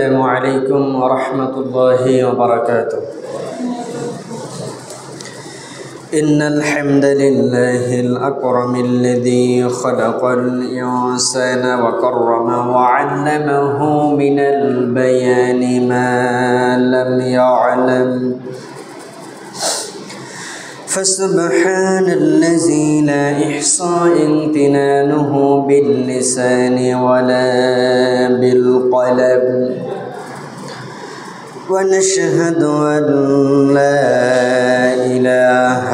السلام عليكم ورحمة الله وبركاته. إن الحمد لله الأكرم الذي خلق الإنسان وكرمه وعلمه من البيان ما لم يعلم، فسبحان الذي لا إحصاء امتنانه باللسان ولا بالقلم، ونشهد أن لا إله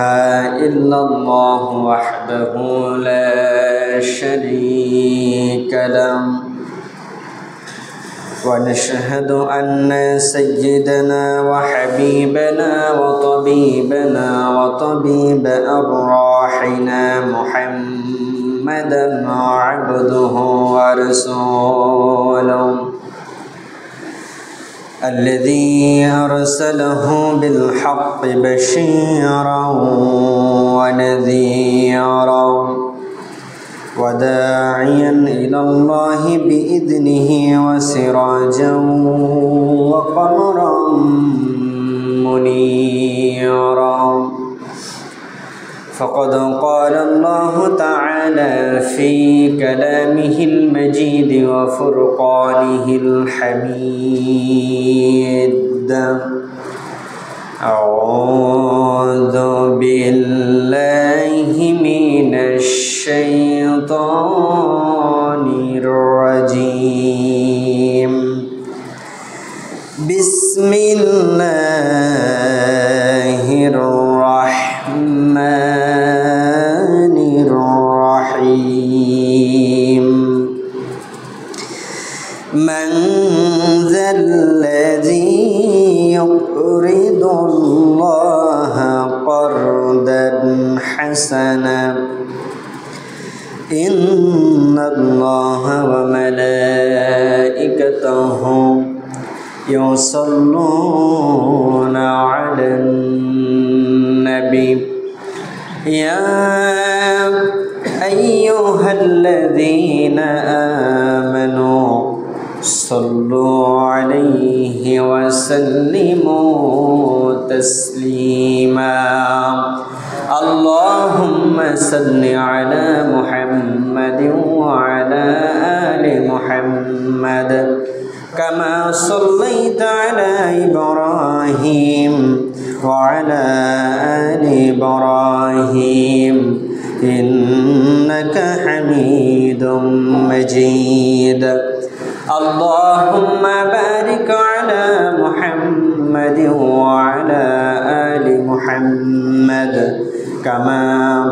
إلا الله وحده لا شريك له، ونشهد أن سيدنا وحبيبنا وطبيبنا وطبيب أرواحنا محمدا عبده ورسوله الذي أرسله بالحق بشيرا ونذيرا وداعيا إلى الله بإذنه وسراجا وقمرا منيرا. فقد قال الله تعالى في كلامه المجيد وفرقانه الحميد: أعوذ بالله من الشيطان الرجيم. بسم الله الرحمن الرحيم. من ذا الذي يقرض الله قرضا حسنا إن الله وملائكته يصلون على النبي يا أيها الذين آمنوا صلوا عليه وسلموا تسليما. اللهم صل على محمد وعلى آل محمد كما صليت على إبراهيم وعلى آل إبراهيم إنك حميد مجيد. اللهم بارك على محمد وعلى آل محمد كما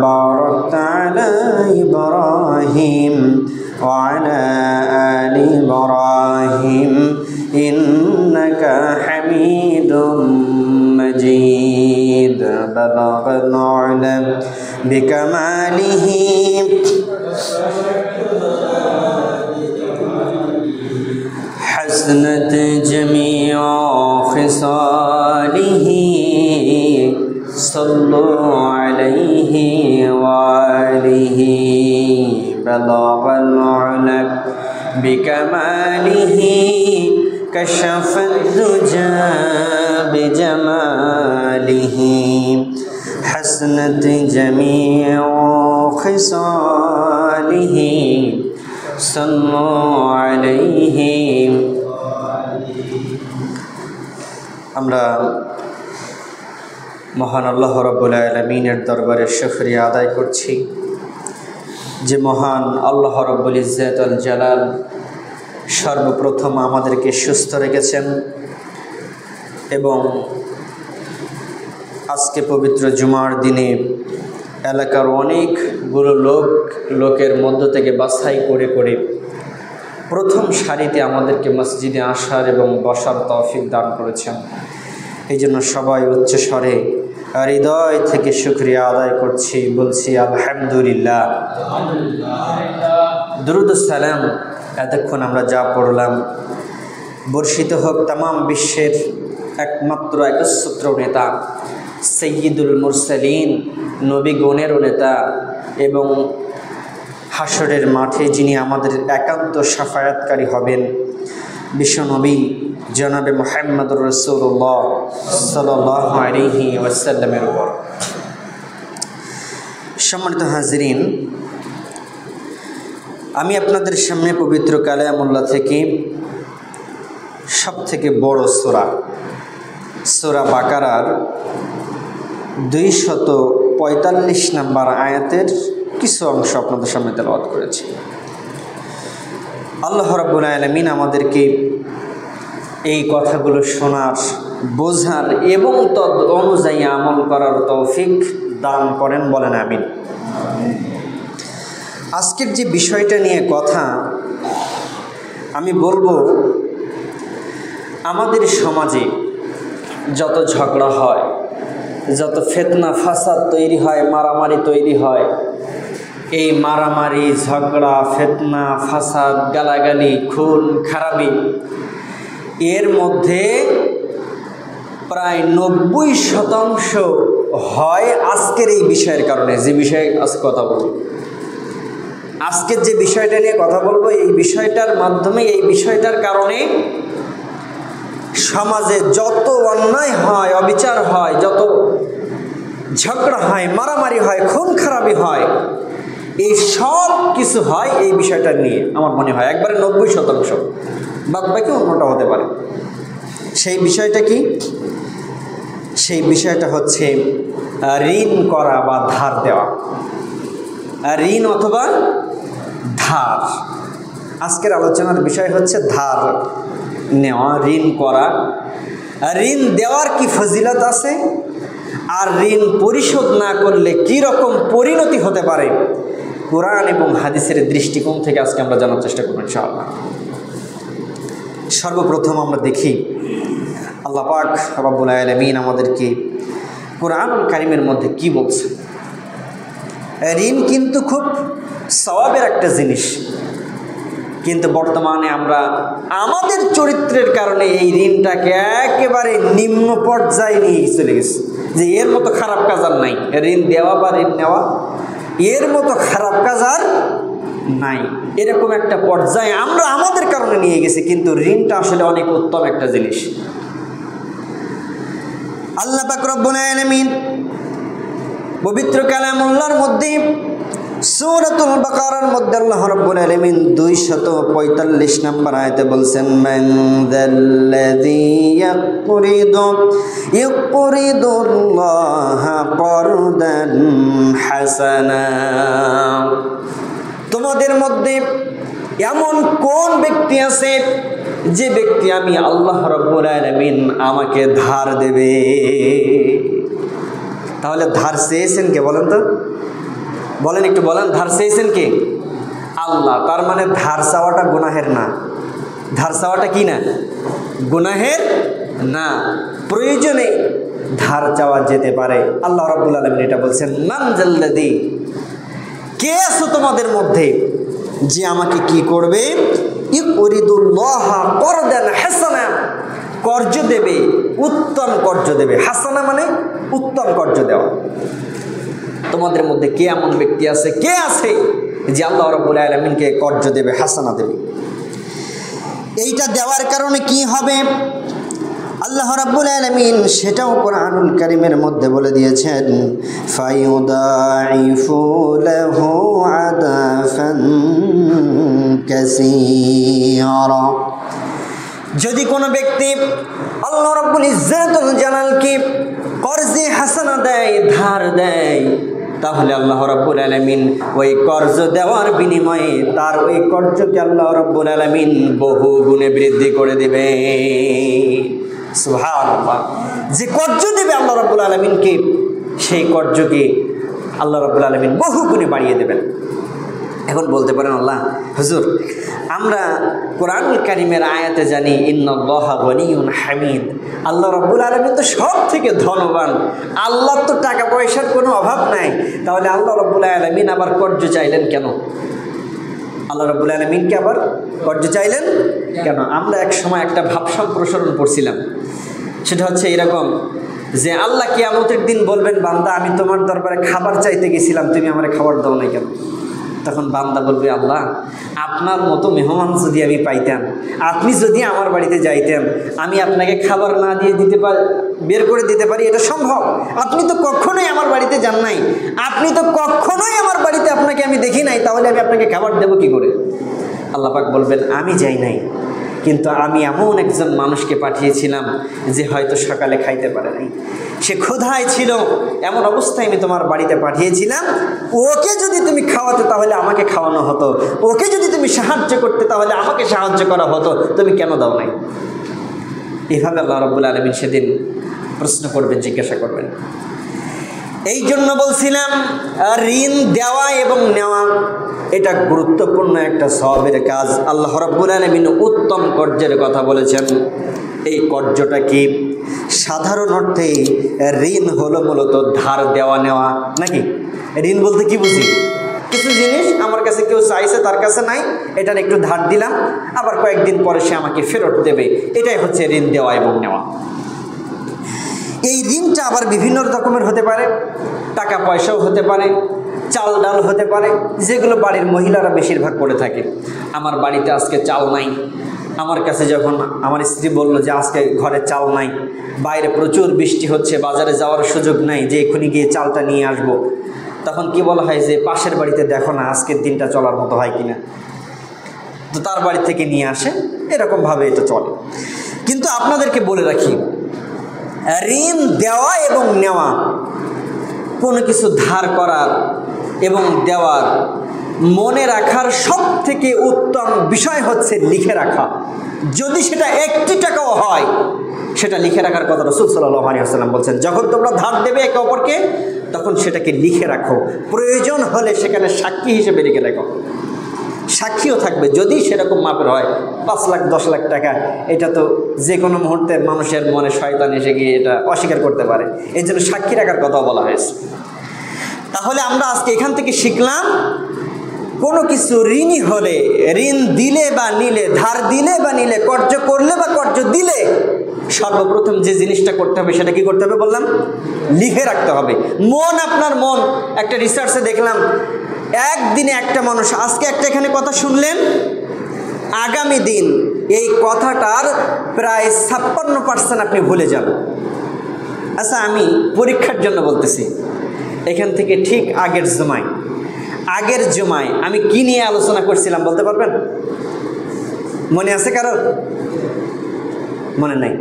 باركت على إبراهيم وعلى آل إبراهيم إنك حميد مجيد. بلغ العلم بكماله حسنت جميع خصاله صلوا عليه وآله. بلغ العلم بكماله كشف الدجى بجماله حسنت جميع خصاله صلوا عليه. আমরা মহান আল্লাহ রাব্বুল আলামিনের দরবারে শুকরিয়া আদায় করছি যে মহান আল্লাহ রাব্বুল ইজ্জত আল জালাল সর্বপ্রথম আমাদেরকে সুস্থ রেখেছেন এবং আজকে পবিত্র জুমার দিনে এলাকার অনেকগুলো লোকের মধ্য থেকে বাছাই করে প্রথম সারিতে আমাদেরকে মসজিদে আসার এবং বসার তৌফিক দান করেছেন। এই জন্য সবাই উচ্চ স্বরে হৃদয় থেকে শুকরিয়া আদায় করছি, বলছি আলহামদুলিল্লাহ। দুরুদ সালাম এতক্ষণ আমরা যা পড়লাম বর্ষিত হোক তামাম বিশ্বের একমাত্র একচ্ছত্র নেতা সৈয়দুল মুরসালিন নবীগণেরও নেতা এবং হাসরের মাঠে যিনি আমাদের একান্ত শাফায়াতকারী হবেন বিশ্বনবী জনাবে মুহাম্মদুর রাসূলুল্লাহ সাল্লাল্লাহু আলাইহি ওয়াসাল্লামের উপর। সম্মানিত হাজিরিন, আমি আপনাদের সামনে পবিত্র কালামুল্লাহ থেকে সবথেকে বড় সূরা বাকারার 245 নম্বর আয়াতের কিছু অংশ আপনাদের সামনে তেলাওয়াত করেছি। আল্লাহ রাব্বুল আলামিন আমাদেরকে এই কথাগুলো শোনার, বোঝার এবং তদ অনুযায়ী আমল করার তৌফিক দান করেন, বলেন আমিন। আজকের যে বিষয়টা নিয়ে কথা আমি বলবো, আমাদের সমাজে যত ঝগড়া হয়, যত ফিতনা ফাসাদ তৈরি হয়, মারামারি তৈরি হয়, এই মারামারি, ঝগড়া, ফিতনা, ফাসাদ, গালাগালি, খুন খারাপি, এর মধ্যে প্রায় 90% হয় আজকের এই বিষয়ের কারণে। যে বিষয়ে আজকে কথা বলব, আজকের যে বিষয়টা নিয়ে কথা বলবো, এই বিষয়টার মাধ্যমে, এই বিষয়টার কারণে সমাজে যত অন্যায় হয়, অবিচার হয়, যত ঝগড়া হয়, মারামারি হয়, খুন খারাপি হয়, এই সব কিছু হয় এই বিষয়টা নিয়ে। আমার মনে হয় একবারে 90%, বাদ বাকি অন্যটা হতে পারে। সেই বিষয়টা কি? সেই বিষয়টা হচ্ছে ঋণ করা বা ধার দেওয়া। ঋণ অথবা ধার। আজকের আলোচনার বিষয় হচ্ছে ধার নেওয়া, ঋণ করা। ঋণ দেওয়ার কি ফজিলত আছে, আর ঋণ পরিশোধ না করলে কি রকম পরিণতি হতে পারে, কোরআন এবং হাদিসের দৃষ্টিকোণ থেকে আজকে আমরা জানার চেষ্টা করব ইনশাআল্লাহ। সর্বপ্রথম আমরা দেখি আল্লাহ পাক রব্বুল আলামিন আমাদেরকে কোরআনুল কারীমের মধ্যে কি বলছে। ঋণ কিন্তু খুব সওয়াবের একটা জিনিস, কিন্তু বর্তমানে আমরা আমাদের চরিত্রের কারণে এই ঋণটাকে একেবারে নিম্ন পর্যায়ে নিয়ে চলে গেছি, যে এর মতো খারাপ কাজ আর নাই। ঋণ দেওয়া বা ঋণ নেওয়া, এর মতো খারাপ কাজ আর নাই, এরকম একটা পর্যায়ে আমরা আমাদের কারণে নিয়ে গেছি। কিন্তু ঋণটা আসলে অনেক উত্তম একটা জিনিস। আল্লাহ পাক রব্বুল আলামিন পবিত্র কালামুল্লাহর মধ্যে সূরাতুল বাকারার মধ্যে আল্লাহ রাব্বুল আলামিন 245 নম্বর আয়াতে বলছেন, মান যাল্লাযী ইয়াকরিদুল্লাহা করদান হাসানা। তোমাদের মধ্যে এমন কোন ব্যক্তি আছে যে ব্যক্তি আমি আল্লাহ রাব্বুল আলামিন আমাকে ধার দেবে? তাহলে ধার চেয়েছেন কে বলেন তো? বলেন, একটু বলেন, ধার চেয়েছেন কে? আল্লাহ। তার মানে ধার চাওয়াটা গুনাহের না। ধার চাওয়াটা কি না? গুনাহের না। প্রয়োজনে ধার চাওয়া যেতে পারে। আল্লাহ রাব্বুল আলামিন এটা বলছেন, মান যাল্লাযী, কে আছো তোমাদের মধ্যে যে আমাকে কি করবে? ইউরিদুল্লাহা করদান হাসানা, কর্জ দেবে, উত্তম কর্জ দেবে। হাসানা মানে উত্তম কর্জ দেওয়া। তোমাদের মধ্যে কে এমন ব্যক্তি আছে, কে আছে যে আল্লাহ রাব্বুল আলামিনকে কর্জ দেবে, হাসানা দেবে? এইটা দেওয়ার কারণে কি হবে আল্লাহ রাব্বুল আলামিন সেটাও কোরআনুল কারীমের মধ্যে বলে দিয়েছেন, ফায়ুদাইফু লাহু আদাফান কাসীরা। যদি কোনো ব্যক্তি আল্লাহ রাব্বুল ইজ্জাতুল জালালকে কর্জে হাসানা দেয়, ধার দেয়, তাহলে আল্লাহ রাব্বুল আলামিন ওই কর্জ দেওয়ার বিনিময়ে তার ওই কর্জকে আল্লাহ রাব্বুল আলামিন বহু গুণে বৃদ্ধি করে দেবে। সুবহানাল্লাহ। যে কর্জ দেবে আল্লাহ রাব্বুল আলামিনকে, সেই কর্জকে আল্লাহ রাব্বুল আলামিন বহু গুণে বাড়িয়ে দেবেন। এখন বলতে পারেন, আল্লাহ হুজুর, আমরা কোরআনুল কারীমের আয়াতে জানি ইন্নাল্লাহা গনিয়্যুন হামিদ, আল্লাহ রাব্বুল আলামিন তো সব থেকে ধনবান, আল্লাহর তো টাকা পয়সার কোনো অভাব নাই, তাহলে আল্লাহ রাব্বুল আলামিন আবার কর্জ চাইলেন কেন? আল্লাহ রাব্বুল আলামিনকে আবার কর্জ চাইলেন কেন? আমরা এক সময় একটা ভাব সম্প্রসারণ করছিলাম, সেটা হচ্ছে এরকম যে আল্লাহ কিয়ামতের দিন বলবেন, বান্দা আমি তোমার দরবারে খাবার চাইতে গেছিলাম, তুমি আমার খাবার দাও নাই কেন? তখন বান্দা বলবে, আল্লাহ আপনার মতো মেহমান যদি আমি পাইতাম, আপনি যদি আমার বাড়িতে যাইতেন, আমি আপনাকে খাবার না দিয়ে বের করে দিতে পারি, এটা সম্ভব? আপনি তো কখনোই আমার বাড়িতে যান নাই, আপনি তো কখনোই আমার বাড়িতে আপনাকে আমি দেখি নাই, তাহলে আমি আপনাকে খাবার দেবো কি করে? আল্লাহ পাক বলবেন, আমি যাই নাই, কিন্তু আমি এমন একজন মানুষকে পাঠিয়েছিলাম যে হয়তো সকালে খাইতে পারে নাই, সে ক্ষুধায় ছিল, এমন অবস্থায় আমি তোমার বাড়িতে পাঠিয়েছিলাম। ওকে যদি তুমি খাওয়াতে তাহলে আমাকে খাওয়ানো হতো, ওকে যদি তুমি সাহায্য করতে তাহলে আমাকে সাহায্য করা হতো, তুমি কেন দাও নাই? এভাবে আল্লাহ রাব্বুল আলামিন সেদিন প্রশ্ন করবেন, জিজ্ঞাসা করবেন। এই জন্য বলছিলাম ঋণ দেওয়া এবং নেওয়া এটা গুরুত্বপূর্ণ একটা সওয়াবের কাজ। আল্লাহ রাব্বুল আলামিন উত্তম কর্জের কথা বলেছেন। এই কর্জটা কি? সাধারণ অর্থে ঋণ হলো মূলত ধার দেওয়া নেওয়া, নাকি? ঋণ বলতে কি বুঝি? কিছু জিনিস আমার কাছে কেউ চাইছে, তার কাছে নাই, এটার একটু ধার দিলাম, আবার কয়েকদিন পরে সে আমাকে ফেরত দেবে, এটাই হচ্ছে ঋণ দেওয়া এবং নেওয়া। এই ঋণটা আবার বিভিন্ন রকমের হতে পারে, টাকা পয়সাও হতে পারে, চাল ডাল হতে পারে, যেগুলো বাড়ির মহিলারা বেশিরভাগ করে থাকে। আমার বাড়িতে আজকে চাল নাই, আমার কাছে যখন আমার স্ত্রী বলল যে আজকে ঘরে চাল নাই, বাইরে প্রচুর বৃষ্টি হচ্ছে, বাজারে যাওয়ার সুযোগ নাই যে এখনই গিয়ে চালটা নিয়ে আসবো, তখন কি বলা হয় যে পাশের বাড়িতে দেখো না আজকের দিনটা চলার মতো হয় কিনা, তো তার বাড়ি থেকে নিয়ে আসে, এরকমভাবে এটা চলে। কিন্তু আপনাদেরকে বলে রাখি, ঋণ দেওয়া এবং নেওয়া, কোনো কিছু ধার করার এবং দেওয়ার মনে রাখার সব থেকে উত্তম বিষয় হচ্ছে লিখে রাখা। যদি সেটা 1 টাকাও হয়, সেটা লিখে রাখার কথা রাসূল সাল্লাল্লাহু আলাইহি ওয়াসাল্লাম বলছেন। যখন তোমরা ধার দেবে একে অপরকে, তখন সেটাকে লিখে রাখো, প্রয়োজন হলে সেখানে সাক্ষী হিসেবে লিখে রাখো, সাক্ষীও থাকবে যদি সেরকম মাপের হয়। 5 লাখ 10 লাখ টাকা, এটা তো যে কোনো মুহূর্তে মানুষের মনে শয়তান এসে গিয়ে এটা অস্বীকার করতে পারে, এই জন্য সাক্ষী রাখার কথাও বলা হয়েছে। তাহলে আমরা আজকে এখান থেকে শিখলাম, কোনো কিছু ঋণই হলে, ঋণ দিলে বা নিলে, ধার দিলে বা নিলে, কর্জ করলে বা কর্জ দিলে, সর্বপ্রথম যে জিনিসটা করতে হবে সেটা কি করতে হবে বললাম? লিখে রাখতে হবে। মন, আপনার মন, একটা রিসার্চে দেখলাম একদিনে একটা মানুষ আজকে একটা এখানে কথা শুনলেন, আগামী দিন এই কথাটার প্রায় 56% আপনি ভুলে যান। আচ্ছা, আমি পরীক্ষার জন্য বলতেছি, এখান থেকে ঠিক আগের জুমায় আমি কি নিয়ে আলোচনা করছিলাম বলতে পারবেন? মনে আছে কারো? মনে নাই?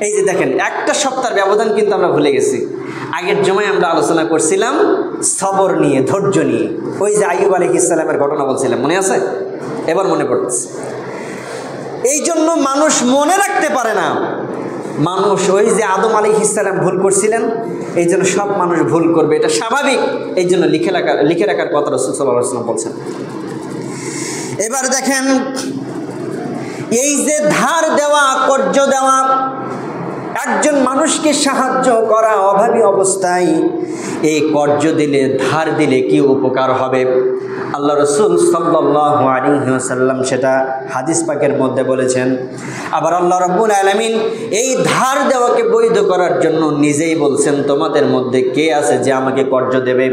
এই যে দেখেন, একটা সপ্তাহের ব্যবধান কিন্তু আমরা ভুলে গেছি। আগের জুমায় আমরা আলোচনা করছিলাম সবর নিয়ে, ধৈর্য নিয়ে। ওই যে আইয়ুব আলাইহিস সালামের ঘটনা বলছিলাম, মনে আছে? এবার মনে পড়তেছে। এই জন্য মানুষ মনে রাখতে পারে না। মানুষ, ওই যে আদম আলাইহিস সালাম ভুল করছিলেন, এই জন্য সব মানুষ ভুল করবে, এটা স্বাভাবিক। এই জন্য লিখে রাখার কথা রাসূল সাল্লাল্লাহু আলাইহি ওয়াসাল্লাম বলছেন। এবার দেখেন, এই যে ধার দেওয়া, কর্জ দেওয়া, একজন মানুষকে সাহায্য করা অভাবী অবস্থায়, এই কর্জ দিলে, ধার দিলে কি উপকার হবে? আল্লাহ রাসূল সাল্লাল্লাহু আলাইহি ওয়াসাল্লাম সেটা হাদিস পাকের মধ্যে বলেছেন। আবার আল্লাহ রাব্বুল আলামিন এই ধার দেওয়াকে বৈধ করার জন্য নিজেই বলছেন, তোমাদের মধ্যে কে আছে যে আমাকে কর্জ দেবে?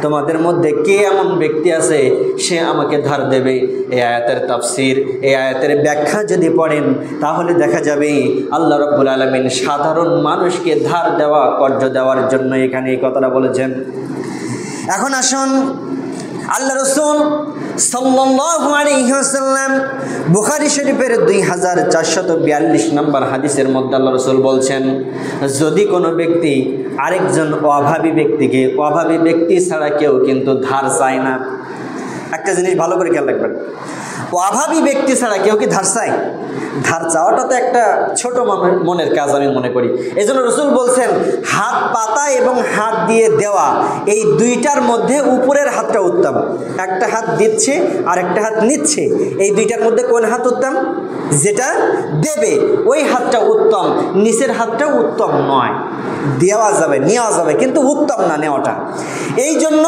তোমাদের মধ্যে কে এমন ব্যক্তি আছে সে আমাকে ধার দেবে? এই আয়াতের তাফসীর, এই আয়াতের ব্যাখ্যা যদি পড়েন তাহলে দেখা যাবে আল্লাহ রাব্বুল আলামিন সাধারণ মানুষকে ধার দেওয়া, কর্জ দেওয়ার জন্য এখানে এই কথাটা বলেছেন। এখন আসুন, আল্লাহ রাসূল সাল্লাল্লাহু আলাইহি ওয়াসাল্লাম বুখারী শরীফের 2442 নম্বর হাদিসের মধ্যে আল্লাহ রাসূল বলছেন, যদি কোনো ব্যক্তি আরেকজন অভাবী ব্যক্তিকে, অভাবী ব্যক্তি ছাড়া কেউ কিন্তু ধার চায় না। একটা জিনিস ভালো করে খেয়াল রাখবেন, অভাবী ব্যক্তি ছাড়া কেউ কি ধার চায়? ধার চাওয়াটা তো একটা ছোট মনের কাজ আমি মনে করি। এই জন্য রাসূল বলছেন, হাত পাতা এবং হাত দিয়ে দেওয়া, এই দুইটার মধ্যে উপরের হাতটা উত্তম। একটা হাত দিচ্ছে আর একটা হাত নিচ্ছে, এই দুইটার মধ্যে কোন হাত উত্তম? যেটা দেবে ওই হাতটা উত্তম, নিচের হাতটা উত্তম নয়। দেওয়া যাবে, নেওয়া যাবে, কিন্তু উত্তম না নেওয়াটা। এই জন্য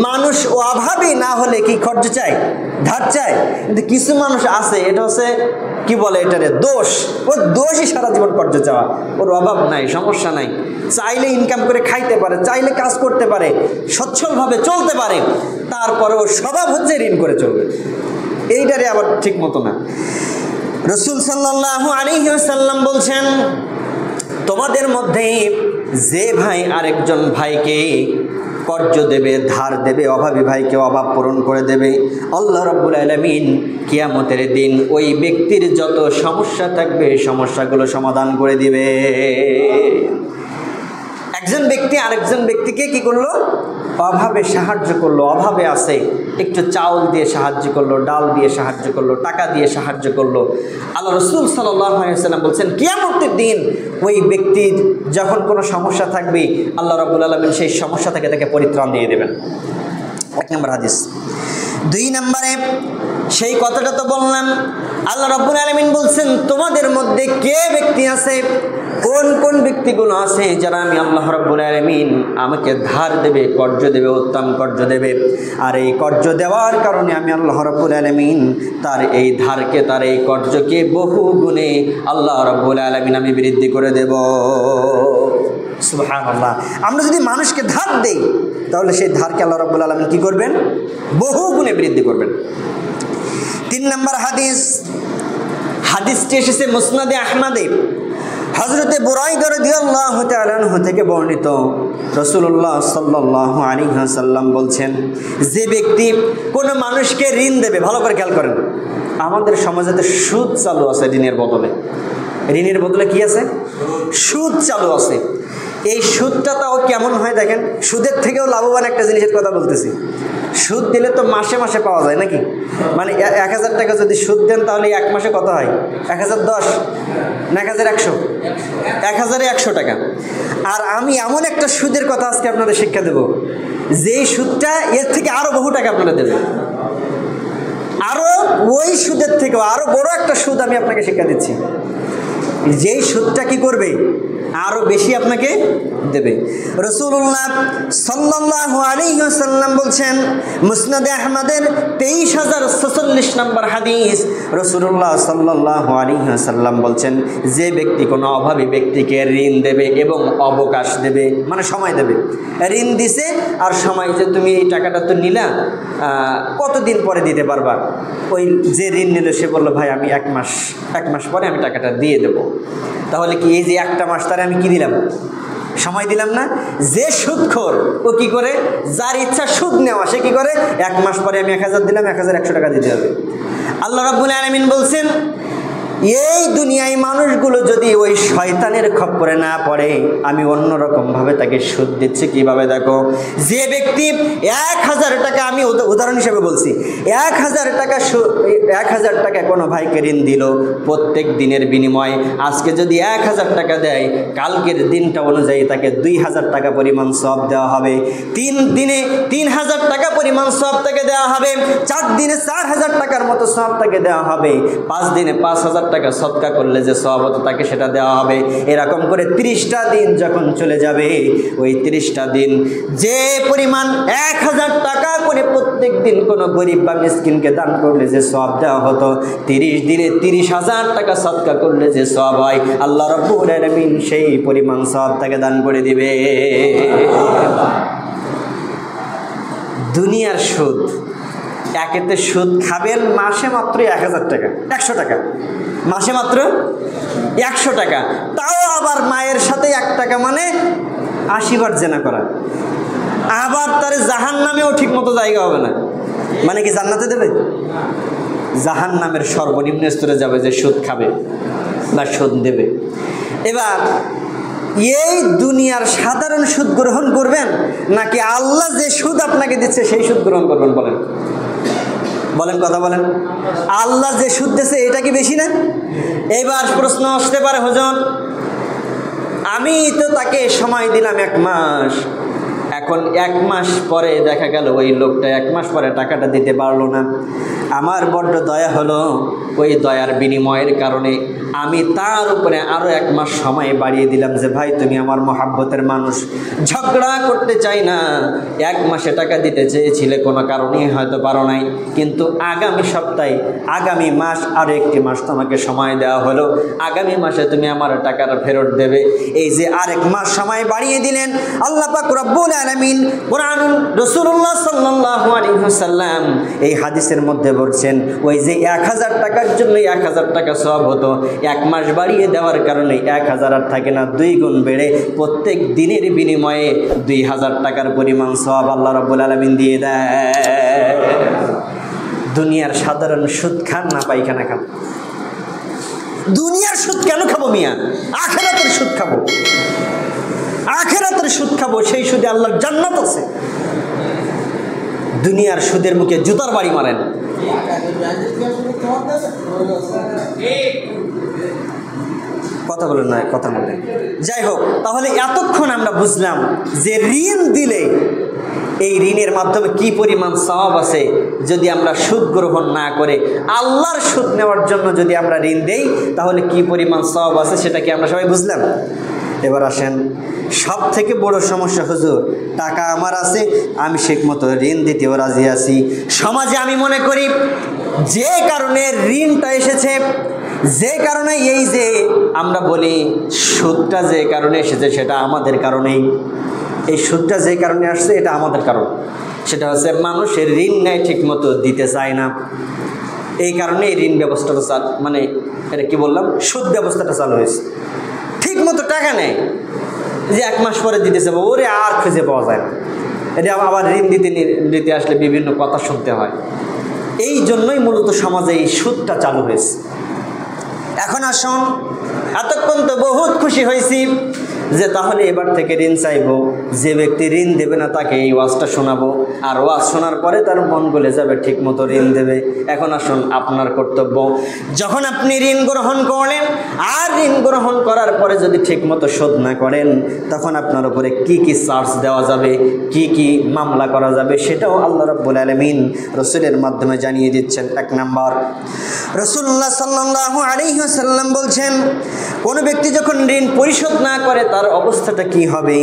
মানুষ অভাবী না হলে কি কর্জ চায়? ধার চায়। কিন্তু কিছু মানুষ আছে, এটা হচ্ছে কি বলে এটারে দোষ, ওর দোষই সারা জীবন কর্জ চাওয়া। ওর অভাব নাই, সমস্যা নাই, চাইলে ইনকাম করে খাইতে পারে, চাইলে কাজ করতে পারে, সচ্ছলভাবে চলতে পারে, তারপরে ওর স্বভাব হচ্ছে ঋণ করে চলবে। এইটারে আবার ঠিক মতো না। রাসূল সাল্লাল্লাহু আলাইহি ওয়াসাল্লাম বলছেন, তোমাদের মধ্যে যে ভাই আরেকজন ভাইকে কর্জ দেবে, ধার দেবে, অভাবী ভাইকে অভাব পূরণ করে দেবে, আল্লাহ রাব্বুল আলামিন কিয়ামতের দিন ওই ব্যক্তির যত সমস্যা থাকবে সমস্যাগুলো সমাধান করে দিবে। একজন ব্যক্তি আরেকজন ব্যক্তিকে কি করলো? অভাবে সাহায্য করলো, অভাবে আছে, একটু চাউল দিয়ে সাহায্য করলো, ডাল দিয়ে সাহায্য করলো, টাকা দিয়ে সাহায্য করলো। আল্লাহ রাসূল সাল্লাল্লাহু আলাইহি ওয়াসাল্লাম বলছেন, কিয়ামতের দিন ওই ব্যক্তির যখন কোনো সমস্যা থাকবে আল্লাহ রাব্বুল আলামিন সেই সমস্যা থেকে তাকে পরিত্রাণ দিয়ে দেবেন। এক নম্বর হাদিস। দুই নম্বরে সেই কথাটা তো বললাম, আল্লাহ রাব্বুল আলামিন বলছেন, তোমাদের মধ্যে কে ব্যক্তি আছে, কোন কোন ব্যক্তিগুলো আছে যারা আমি আল্লাহ রাব্বুল আলামিন আমাকে ধার দেবে, কর্জ দেবে, উত্তম কর্জ দেবে, আর এই কর্জ দেওয়ার কারণে আমি আল্লাহ রাব্বুল আলামিন তার এই ধারকে, তার এই কর্জকে বহু গুণে আল্লাহ রাব্বুল আলামিন আমি বৃদ্ধি করে দেব। সুবহানাল্লাহ। আমরা যদি মানুষকে ধার দেই তাহলে সেই ধারকে আল্লাহ রাব্বুল আলামিন কি করবেন? বহু গুণে বৃদ্ধি করবেন। তিন নম্বর হাদিস। হাদিসটি এসেছে মুসনাদে আহমদে, হযরতে বুরাইদা রাদিয়াল্লাহু তাআলা আনহু থেকে বর্ণিত। রাসূলুল্লাহ সাল্লাল্লাহু আলাইহি ওয়াসাল্লাম বলছেন, যে ব্যক্তি কোনো মানুষকে ঋণ দেবে, ভালো করে খেয়াল করেন, আমাদের সমাজে তো সুদ চালু আছে ঋণের বদলে। ঋণের বদলে কি আছে? সুদ চালু আছে। এই সুদটা তাও কেমন হয় দেখেন, সুদের থেকেও লাভবান একটা জিনিসের কথা বলতেছি। সুদ দিলে তো মাসে মাসে পাওয়া যায় নাকি? মানে 1000 টাকা যদি সুদ দেন তাহলে এক মাসে কত হয়? 1010 না 1100? 1100 টাকা। আর আমি এমন একটা সুদের কথা আজকে আপনাদের শিক্ষা দেব, যেই সুদটা এর থেকে আরো বহু টাকা আপনারা দেবেন, আরো ওই সুদের থেকেও আরো বড় একটা সুদ আমি আপনাকে শিক্ষা দিচ্ছি, যেই সুদটা কি করবে? আরো বেশি আপনাকে দেবে। রাসূলুল্লাহ সাল্লাল্লাহু আলাইহি ওয়াসাল্লাম বলছেন, মুসনাদে আহমদের 23046 নম্বর হাদিস, রাসূলুল্লাহ সাল্লাল্লাহু আলাইহি ওয়াসাল্লাম বলছেন, যে ব্যক্তি কোনো অভাবী ব্যক্তিকে ঋণ দেবে এবং অবকাশ দেবে, মানে সময় দেবে, ঋণ দিছে আর সময়, যে তুমি এই টাকাটা তো নিলা, কতদিন পরে দিতে পারবা? ওই যে ঋণ নিল সে বললো, ভাই আমি এক মাস পরে আমি টাকাটা দিয়ে দেবো। তাহলে কি এই যে একটা মাস তারে আমি কি দিলাম? সময় দিলাম না? যে সুদখোর ও কি করে? যার ইচ্ছা সুদ নেওয়া সে কি করে? এক মাস পরে আমি 1000 দিলাম, 1100 টাকা দিতে হবে। আল্লাহ রাব্বুল আলামিন বলছেন, এই দুনিয়ায় মানুষগুলো যদি ওই শয়তানের খপ্পরে না পড়ে, আমি অন্যরকমভাবে তাকে সুদ দিচ্ছি। কিভাবে? দেখো, যে ব্যক্তি 1000 টাকা, আমি উদাহরণ হিসেবে বলছি, 1000 টাকা কোনো ভাইকে ঋণ দিল, প্রত্যেক দিনের বিনিময়ে আজকে যদি 1000 টাকা দেয়, কালকের দিনটা অনুযায়ী তাকে 2000 টাকা পরিমাণ সওয়াব দেওয়া হবে, 3 দিনে 3000 টাকা পরিমাণ সওয়াব তাকে দেওয়া হবে, 4 দিনে 4000 টাকার মতো সওয়াব তাকে দেওয়া হবে, 5 দিনে 5000 টাকা সদকা করলে যে সওয়াব হতো তাকে সেটা দেওয়া হবে। এরকম করে 30টা দিন যখন চলে যাবে, ওই 30টা দিন যে পরিমাণ 1000 টাকা করে প্রত্যেক দিন কোনো গরিব বা মিসকিনকে দান করলে যে সওয়াব দেওয়া হতো, 30 দিনে 30,000 টাকা সদকা করলে যে সওয়াব হয়, আল্লাহ রাব্বুল আলামিন সেই পরিমাণ সওয়াব তাকে দান করে দিবে। দুনিয়ার সুদ, একেতে সুদ খাবেন মাসে মাত্র 1000 টাকা, 100 টাকা মাসে মাত্র 100 টাকা, তাও আবার মায়ের সাথে 1 টাকা, মানে 80 বার জেনা করা, আবার তার জাহান্নামেও ঠিক মতো জায়গা হবে না। মানে কি জান্নাতে দেবে? জাহান্নামের সর্বনিম্ন স্তরে যাবে যে সুদ খাবে বা সুদ দেবে। এবার এই দুনিয়ার সাধারণ সুদ গ্রহণ করবেন নাকি আল্লাহ যে সুদ আপনাকে দিচ্ছে সেই সুদ গ্রহণ করবেন? বলেন বলেন, কথা বলেন। আল্লাহ যে সুদ দিচ্ছে এটা কি বেশি না? এবার প্রশ্ন আসতে পারে, হুজুর আমি তো তাকে সময় দিলাম 1 মাস, এখন 1 মাস পরে দেখা গেল ওই লোকটা 1 মাস পরে টাকাটা দিতে পারলো না। আমার বড্ড দয়া হলো, ওই দয়ার বিনিময়ের কারণে আমি তার উপরে আরও 1 মাস সময় বাড়িয়ে দিলাম যে ভাই তুমি আমার মহাব্বতের মানুষ, ঝগড়া করতে চাই না, 1 মাসে টাকা দিতে চেয়েছিলে কোনো কারণেই হয়তো পারো নাই, কিন্তু আগামী সপ্তাহে আগামী মাস আরও 1টি মাস তোমাকে সময় দেওয়া হলো, আগামী মাসে তুমি আমার টাকাটা ফেরত দেবে। এই যে আরেক মাস সময় বাড়িয়ে দিলেন আল্লাহ পাক রব্বুল আলামিন। কোরআন রাসূলুল্লাহ সাল্লাল্লাহু আলাইহি ওয়াসাল্লাম এই হাদিসের মধ্যে বলছেন ওই যে 1000 টাকার জন্য 1000 টাকা সওয়াব হতো, 1 মাস বাড়িয়ে দেওয়ার কারণে 1000 আর থাকে না, 2 গুণ বেড়ে প্রত্যেক দিনের বিনিময়ে 2000 টাকার পরিমাণ সওয়াব আল্লাহ রাব্বুল আলামিন দিয়ে দেয়। দুনিয়ার সাধারণ সুদ খান না পায়খানা খান, দুনিয়ার সুদ কেন খাবো মিয়া? আখিরাতের সুদ খাবো, আখিরাতের সুদ খাবো, সেই সুদে আল্লাহর জান্নাত আছে। দুনিয়ার সুদের মুখে জুতার বাড়ি মারেন। কথা বলেন না, কথা বলেন। যাই হোক, তাহলে এতক্ষণ আমরা বুঝলাম যে ঋণ দিলে এই ঋণের মাধ্যমে কি পরিমাণ সওয়াব আছে। যদি আমরা সুদ গ্রহণ না করে আল্লাহর সুদ নেওয়ার জন্য যদি আমরা ঋণ দেই তাহলে কি পরিমাণ সওয়াব আছে সেটা কি আমরা সবাই বুঝলাম? এবার আসেন, সব থেকে বড় সমস্যা হুজুর, টাকা আমার আছে, আমি ঠিক মতো ঋণ দিতেও রাজি আছি। সমাজে আমি মনে করি যে কারণে ঋণটা এসেছে, যে কারণে এই যে আমরা বলি সুদটা যে কারণে এসেছে সেটা আমাদের কারণেই। এই সুদটা যে কারণে আসছে এটা আমাদের কারণ, সেটা হচ্ছে মানুষের ঋণ নেয় ঠিক মতো দিতে চায় না। এই কারণে এই ঋণ ব্যবস্থাটা মানে এটা কি বললাম, সুদ ব্যবস্থাটা চালু হয়েছে। ঠিক মতো টাকা নেয় যে 1 মাস পরে দিতেছে, ওরে আর খুঁজে পাওয়া যায় না। এটা আবার ঋণ দিতে আসলে বিভিন্ন কথা শুনতে হয়। এই জন্যই মূলত সমাজে এই সুদটা চালু হয়েছে। এখন আসুন, এতক্ষণ তো বহুত খুশি হয়েছি যে তাহলে এবার থেকে ঋণ চাইবো, যে ব্যক্তি ঋণ দেবে না তাকে এই ওয়াজটা শোনাবো, আর ওয়াজ শোনার পরে তার মন গলে যাবে, ঠিক মতো ঋণ দেবে। এখন আসুন, আপনার কর্তব্য, যখন আপনি ঋণ গ্রহণ করলেন আর ঋণ গ্রহণ করার পরে যদি ঠিক মতো শোধ না করেন তখন আপনার উপরে কি কি চার্জ দেওয়া যাবে, কি কি মামলা করা যাবে সেটাও আল্লাহ রাব্বুল আলামিন রসুলের মাধ্যমে জানিয়ে দিচ্ছেন। 1 নাম্বার, রাসূলুল্লাহ সাল্লাল্লাহু আলাইহি ওয়াসাল্লাম বলছেন কোনো ব্যক্তি যখন ঋণ পরিশোধ না করে তার অবস্থাটা কি হবে।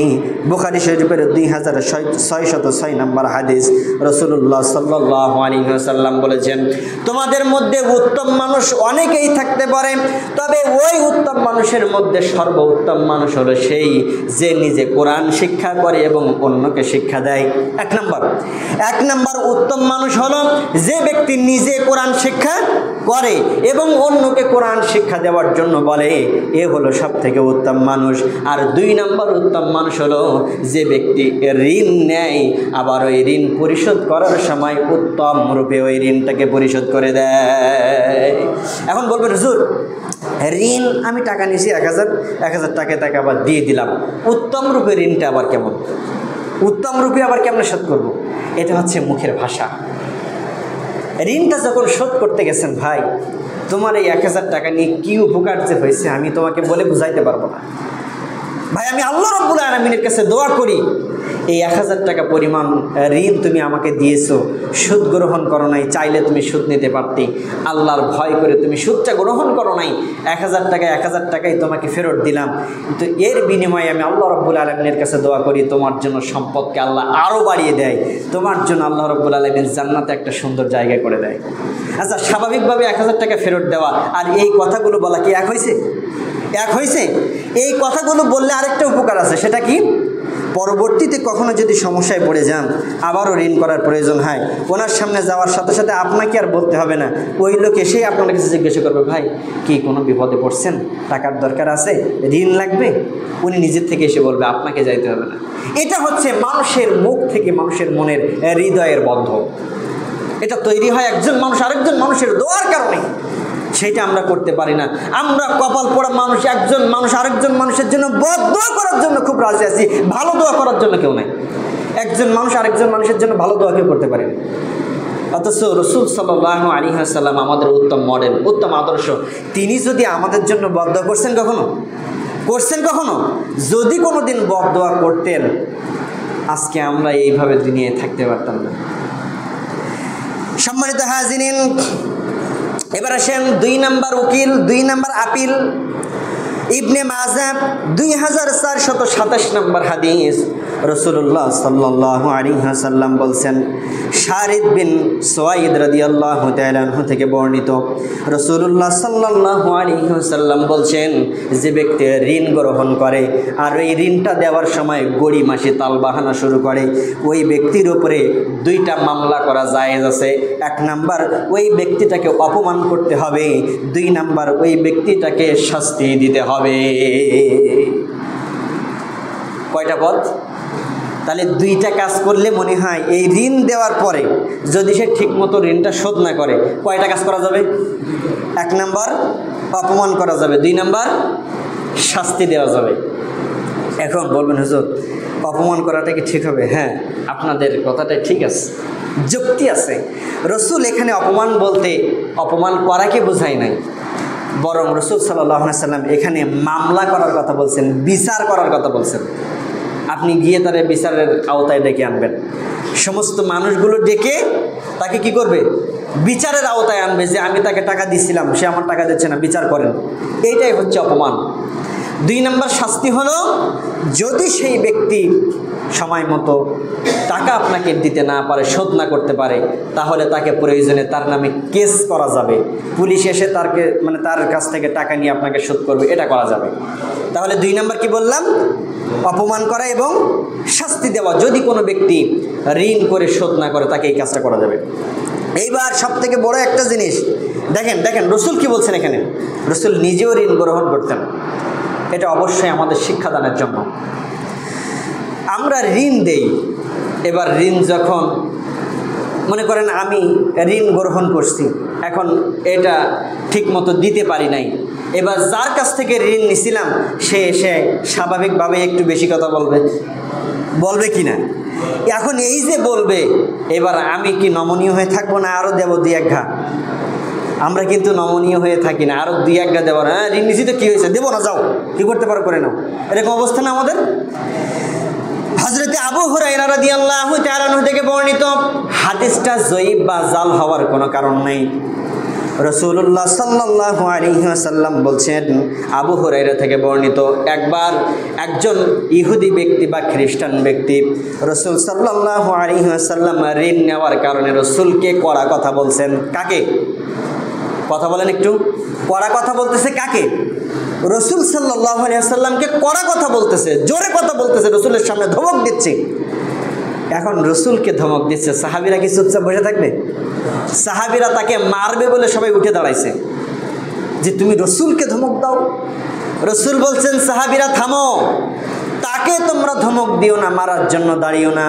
বুখারী শরীফের 2606 নম্বর হাদিস, রাসূলুল্লাহ সাল্লাল্লাহু আলাইহি ওয়াসাল্লাম বলেছেন তোমাদের মধ্যে উত্তম মানুষ অনেকেই থাকতে পারে, তবে ওই উত্তম মানুষের মধ্যে সর্বোত্তম মানুষ হলো সেই যে নিজে কোরআন শিক্ষা করে এবং অন্যকে শিক্ষা দেয়। 1 নম্বর উত্তম মানুষ হলো যে ব্যক্তি নিজে কোরআন শিক্ষা করে এবং অন্যকে কোরআন শিক্ষা দেওয়ার জন্য বলে, এ হলো সব থেকে উত্তম মানুষ। আর 2 নম্বর উত্তম মানুষ হলো যে ব্যক্তি ঋণ নেয় আবার ওই ঋণ পরিশোধ করার সময় উত্তম রূপে ওই ঋণটাকে পরিশোধ করে দেয়। এখন বলবেন হুজুর ঋণ আমি টাকা নিয়েছি 1000 টাকায় তাকে আবার দিয়ে দিলাম, উত্তম রূপে ঋণটা আবার কেমন, উত্তম রূপে আবার কেমন শোধ করব? এটা হচ্ছে মুখের ভাষা। ঋণটা যখন শোধ করতে গেছেন ভাই, তোমার এই 1000 টাকা নিয়ে কি উপকার যে হয়েছে আমি তোমাকে বলে বুঝাইতে পারবো না ভাই। আমি আল্লাহ রাব্বুল আলামিনের কাছে দোয়া করি এই 1000 টাকা পরিমাণ ঋণ তুমি আমাকে দিয়েছো, সুদ গ্রহণ করো নাই, চাইলে তুমি সুদ নিতে পারতে, আল্লাহর ভয় করে তুমি সুদটা গ্রহণ করো নাই, 1000 টাকাই তোমাকে ফেরত দিলাম। কিন্তু এর বিনিময়ে আমি আল্লাহ রাব্বুল আলামিনের কাছে দোয়া করি তোমার জন্য সম্পদকে আল্লাহ আরও বাড়িয়ে দেয়, তোমার জন্য আল্লাহ রাব্বুল আলামিন জান্নাতে একটা সুন্দর জায়গা করে দেয়। আচ্ছা, স্বাভাবিকভাবে 1000 টাকা ফেরত দেওয়া আর এই কথাগুলো বলা কি এক হয়েছে? এক হয়েছে? এই কথাগুলো বললে আরেকটা উপকার আছে, সেটা কি? পরবর্তীতে কখনো যদি সমস্যায় পড়ে যান, আবারও ঋণ করার প্রয়োজন হয়, ওনার সামনে যাওয়ার সাথে সাথে আপনাকে আর বলতে হবে না, ওই লোক এসেই আপনার কাছে জিজ্ঞাসা করবে ভাই কি কোনো বিপদে পড়ছেন, টাকার দরকার আছে, ঋণ লাগবে, উনি নিজের থেকে এসে বলবে, আপনাকে যাইতে হবে না। এটা হচ্ছে মানুষের মুখ থেকে মানুষের মনের হৃদয়ের বন্ধন। এটা তৈরি হয় একজন মানুষ আরেকজন মানুষের দোয়ার কারণে। সেটা আমরা করতে পারি না। আমরা কপাল পোড়া মানুষ, একজন মানুষ আরেকজন মানুষের জন্য বদদোয়া করার জন্য খুব রাজি আছি, ভালো দোয়া করার জন্য কেউ নাই। একজন মানুষ আরেকজন মানুষের জন্য ভালো দোয়া কেউ করতে পারে না। অথচ রাসূল সাল্লাল্লাহু আলাইহি ওয়াসাল্লাম আমাদের উত্তম মডেল, উত্তম আদর্শ, তিনি যদি আমাদের জন্য বদদোয়া করছেন কখনো? যদি কোনো দিন বদদোয়া করতেন আজকে আমরা এইভাবে দুনিয়ায় থাকতে পারতাম না। সম্মানিত হাজিরিন, এবার আসেন 2 নম্বর উকিল, 2 নম্বর আপিল। ইবনে মাজাহ 2427 নম্বর হাদিস, রাসূলুল্লাহ সাল্লাল্লাহু আলাইহি ওয়াসাল্লাম বলছেন, শারিদ বিন সুয়াইদ রাদিয়াল্লাহু তাআলা আনহু থেকে বর্ণিত, রাসূলুল্লাহ সাল্লাল্লাহু আলাইহি ওয়াসাল্লাম বলছেন, যে ব্যক্তি ঋণ গ্রহণ করে আর ওই ঋণটা দেওয়ার সময় গড়িমাসি তালবাহানা শুরু করে, ওই ব্যক্তির উপরে 2টা মামলা করা জায়েজ আছে। 1 নাম্বার, ওই ব্যক্তিটাকে অপমান করতে হবে। 2 নাম্বার, ওই ব্যক্তিটাকে শাস্তি দিতে হবে। কয়টা পথ? তাহলে 2টা কাজ করলে মনে হয় এই ঋণ দেওয়ার পরে যদি সে ঠিকমতো ঋণটা শোধ না করে, কয়টা কাজ করা যাবে? 1 নাম্বার, অপমান করা যাবে। 2 নাম্বার, শাস্তি দেওয়া যাবে। এখন বলবেন, হুজুর অপমান করাটা কি ঠিক হবে? হ্যাঁ, আপনাদের কথাটাই ঠিক আছে, যুক্তি আছে। রাসূল এখানে অপমান বলতে অপমান করাকে বোঝায় নাই, বরং রাসূল সাল্লাল্লাহু আলাইহি ওয়াসাল্লাম এখানে মামলা করার কথা বলছেন, বিচার করার কথা বলছেন। আপনি গিয়ে তার বিচারের আওতায় ডেকে আনবেন, সমস্ত মানুষগুলো ডেকে তাকে কি করবে? বিচারের আওতায় আনবে, যে আমি তাকে টাকা দিছিলাম, সে আমার টাকা দিচ্ছে না, বিচার করেন। এইটাই হচ্ছে অপমান। 2 নম্বর শাস্তি হলো, যদি সেই ব্যক্তি সময় মতো টাকা আপনাকে দিতে না পারে, শোধ না করতে পারে, তাহলে তাকে প্রয়োজনে তার নামে কেস করা যাবে। পুলিশ এসে তার কাছ থেকে টাকা নিয়ে আপনাকে শোধ করবে, এটা করা যাবে। তাহলে 2 নম্বর কি বললাম? অপমান করা এবং শাস্তি দেওয়া। যদি কোনো ব্যক্তি ঋণ করে শোধ না করে, তাকে এই কাজটা করা যাবে। এইবার সবথেকে বড় একটা জিনিস দেখেন, রাসূল কি বলছেন এখানে? রাসূল নিজেও ঋণ গ্রহণ করতেন। এটা অবশ্যই আমাদের শিক্ষাদানের জন্য। আমরা ঋণ দেই, এবার ঋণ যখন মনে করেন আমি ঋণ গ্রহণ করছি, এখন এটা ঠিকমতো দিতে পারি নাই, এবার যার কাছ থেকে ঋণ নিছিলাম সে এসে স্বাভাবিকভাবে একটু বেশি কথা বলবে কি না? এখন এই যে বলবে, এবার আমি কি নমনীয় হয়ে থাকবো না আরও দেবো 2-1 ঘা? আমরা কিন্তু নমনীয় হয়ে থাকি না, আরও 2-1 ঘা দেবো। হ্যাঁ, ঋণ নিছি তো কী হয়েছে, দেবো না, যাও, কী করতে পারো করে নাও, এরকম অবস্থা না আমাদের। হযরতে আবু হুরায়রা রাদিয়াল্লাহু তাআলা আনহু থেকে বর্ণিত, হাদিসটা যঈফ বা জাল হওয়ার কোনো কারণ নেই। রাসূলুল্লাহ সাল্লাল্লাহু আলাইহি ওয়াসাল্লাম বলছেন, আবু হুরায়রা থেকে বর্ণিত, একবার একজন ইহুদি ব্যক্তি বা খ্রিস্টান ব্যক্তি রাসূল সাল্লাল্লাহু আলাইহি ওয়াসাল্লাম ঋণ নেওয়ার কারণে রাসূলকে কড়া কথা বলছেন। কাকে কথা বলেন একটু? কড়া কথা বলতেছে কাকে? রাসূল সাল্লাল্লাহু আলাইহি ওয়াসাল্লামকে কড়া কথা বলতেছে, জোরে কথা বলতেছে, রাসূলের সামনে ধমক দিচ্ছে। এখন রাসূলকে ধমক দিচ্ছে, সাহাবীরা কি চুপচাপ বসে থাকবে? সাহাবীরা তাকে মারবে বলে সবাই উঠে দাঁড়াইছে, যে তুমি রাসূলকে ধমক দাও। রাসূল বলছেন, সাহাবীরা থামো, তাকে তোমরা ধমক দিও না, মারার জন্য দাঁড়িও না।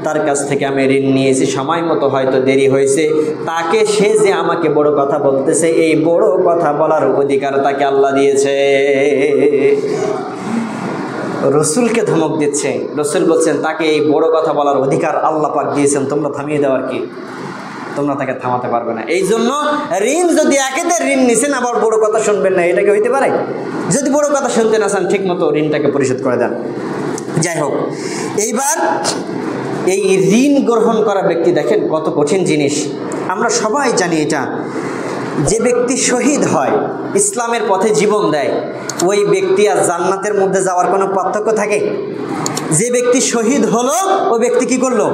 তার কাছ থেকে আমি ঋণ নিয়েছি, সময় মতো হয়তো দেরি হয়েছে, তাকে সে যে আমাকে বড় কথা বলতেছে, এই বড় কথা বলার অধিকার তাকে আল্লাহ দিয়েছে। রাসূলকে ধমক দিচ্ছে, রাসূল বলছেন তাকে এই বড় কথা বলার অধিকার আল্লাহ পাক দিয়েছেন, তোমরা থামিয়ে দেওয়ার কি? তোমরা তাকে থামাতে পারবে না। এই জন্য ঋণ যদি একেতে ঋণ নিছেন, আবার বড় কথা শুনবেন না, এটা কি হইতে পারে? যদি বড় কথা শুনতে না চান, ঠিক মতো ঋণটাকে পরিশোধ করে দেন। যাই হোক, এইবার এই ঋণ গ্রহণ করা ব্যক্তি দেখেন কত কঠিন জিনিস। আমরা সবাই জানি এটা, যে ব্যক্তি শহীদ হয়, ইসলামের পথে জীবন দেয়, ওই ব্যক্তি আর জান্নাতের মধ্যে যাওয়ার কোনো পার্থক্য থাকে? যে ব্যক্তি শহীদ হলো, ওই ব্যক্তি কি করলো?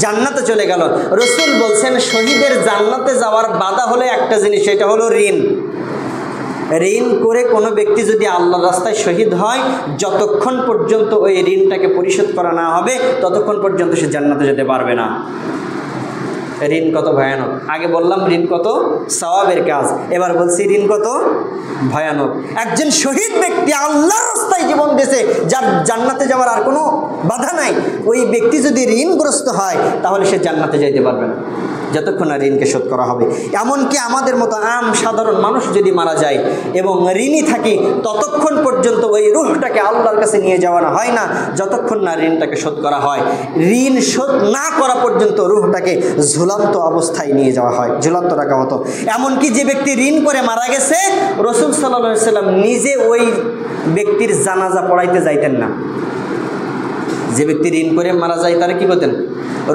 জান্নাতে চলে গেল। রাসূল বলছেন, শহীদের জান্নাতে যাওয়ার বাধা হলো একটা জিনিস, সেটা হলো ঋণ। ঋণ করে কোনো ব্যক্তি যদি আল্লাহর রাস্তায় শহীদ হয়, যতক্ষণ পর্যন্ত ওই ঋণটাকে পরিশোধ করা না হবে, ততক্ষণ পর্যন্ত সে জান্নাতে যেতে পারবে না। ঋণ কত ভয়ানক! আগে বললাম ঋণ কত সওয়াবের কাজ, এবার বলছি ঋণ কত ভয়ানক। একজন শহীদ ব্যক্তি আল্লাহর রাস্তায় জীবন দিয়েছে, যার জান্নাতে যাওয়ার আর কোনো বাধা নাই, ওই ব্যক্তি যদি ঋণগ্রস্ত হয়, তাহলে সে জান্নাতে যাইতে পারবে না যতক্ষণ না ঋণকে শোধ করা হবে। এমনকি আমাদের মতো সাধারণ মানুষ যদি মারা যায় এবং ঋণী থাকি, ততক্ষণ পর্যন্ত ওই রূহটাকে আল্লাহর কাছে নিয়ে যাওয়া হয় না, যতক্ষণ না ঋণটাকে শোধ করা হয়। ঋণ শোধ না করা পর্যন্ত রূহটাকে ঝুলন্ত অবস্থায় নিয়ে যাওয়া হয়, ঝুলন্ত রাখা হতো। এমনকি যে ব্যক্তি ঋণ করে মারা গেছে, রাসূল সাল্লাল্লাহু আলাইহি ওয়াসাল্লাম নিজে ওই ব্যক্তির জানাজা পড়াইতে যাইতেন না। যে ব্যক্তি ঋণ করে মারা যায় তারা কী করতেন?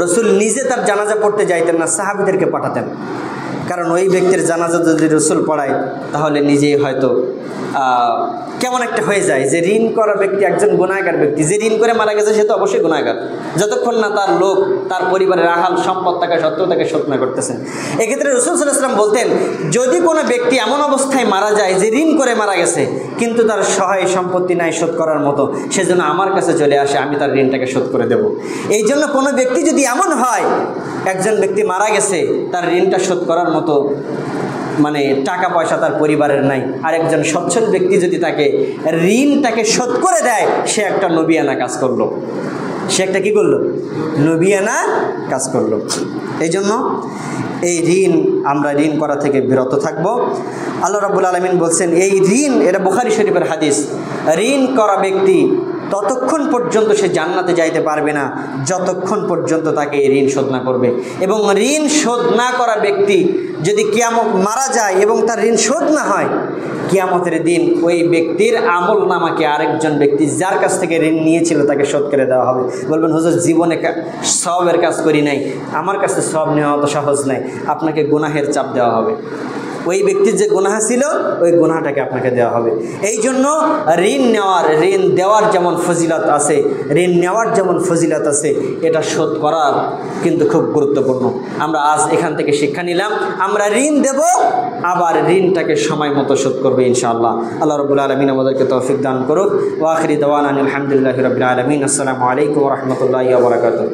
রসুল নিজে তার জানাজা পড়তে যাইতেন না, সাহাবীদেরকে পাঠাতেন। কারণ ওই ব্যক্তির জানাজা যদি রসুল পড়ায় তাহলে নিজেই হয়তো কেমন একটা হয়ে যায় যে ঋণ করা ব্যক্তি একজন গুনাহগার ব্যক্তি, যে ঋণ করে মারা গেছে সে তো অবশ্যই গুনাহগার, যতক্ষণ না তার লোক তার পরিবারের আহাল সম্পদ থাকা সত্ত্বেও তাকে শোধ না করতেছেন। এক্ষেত্রে রসুল সাল্লাল্লাহু আলাইহি ওয়াসাল্লাম বলতেন, যদি কোনো ব্যক্তি এমন অবস্থায় মারা যায় যে ঋণ করে মারা গেছে কিন্তু তার সহায় সম্পত্তি নাই শোধ করার মতো, সেজন্য আমার কাছে চলে আসে, আমি তার ঋণটাকে শোধ করে দেব। এই জন্য কোনো ব্যক্তি যদি এমন হয়, একজন ব্যক্তি মারা গেছে তার ঋণটা শোধ করার মতো মানে টাকা পয়সা তার পরিবারের নাই, আর একজন সচ্ছল ব্যক্তি যদি তাকে ঋণটাকে শোধ করে দেয়, সে একটা নবিয়ানা কাজ করলো। সে একটা কী করলো? নবিয়ানা কাজ করলো। এই জন্য এই ঋণ, আমরা ঋণ করা থেকে বিরত থাকব। আল্লাহ রাব্বুল আলামিন বলছেন এই ঋণ, এটা বুখারী শরীফের হাদিস, ঋণ করা ব্যক্তি ততক্ষণ পর্যন্ত সে জান্নাতে যাইতে পারবে না যতক্ষণ পর্যন্ত তাকে এই ঋণ শোধ না করবে। এবং ঋণ শোধ না করা ব্যক্তি যদি কিয়ামত মারা যায় এবং তার ঋণ শোধ না হয়, কিয়ামতের দিন ওই ব্যক্তির আমল নামাকে আরেকজন ব্যক্তি যার কাছ থেকে ঋণ নিয়েছিল তাকে শোধ করে দেওয়া হবে। বলবেন হুজুর জীবনে সওয়াবের কাজ করি নাই, আমার কাছে সওয়াব নেওয়া অত সহজ নাই, আপনাকে গুনাহের চাপ দেওয়া হবে। ওই ব্যক্তির যে গুনাহ ছিল ওই গুনাহটাকে আপনাকে দেওয়া হবে। এই জন্য ঋণ দেওয়ার যেমন ফজিলত আছে, ঋণ নেওয়ার যেমন ফজিলত আছে, এটা শোধ করা কিন্তু খুব গুরুত্বপূর্ণ। আমরা আজ এখান থেকে শিক্ষা নিলাম, আমরা ঋণ দেব, আবার ঋণটাকে সময় মতো শোধ করবো ইনশাআল্লাহ। আল্লাহ রাব্বুল আলামিন আমাদেরকে তৌফিক দান করুক। ওয়া আখিরি দাওয়ানা আলহামদুলিল্লাহি রাব্বিল আলামিন। আসসালামু আলাইকুম ওয়া রাহমাতুল্লাহি ওয়া বারাকাতুহু।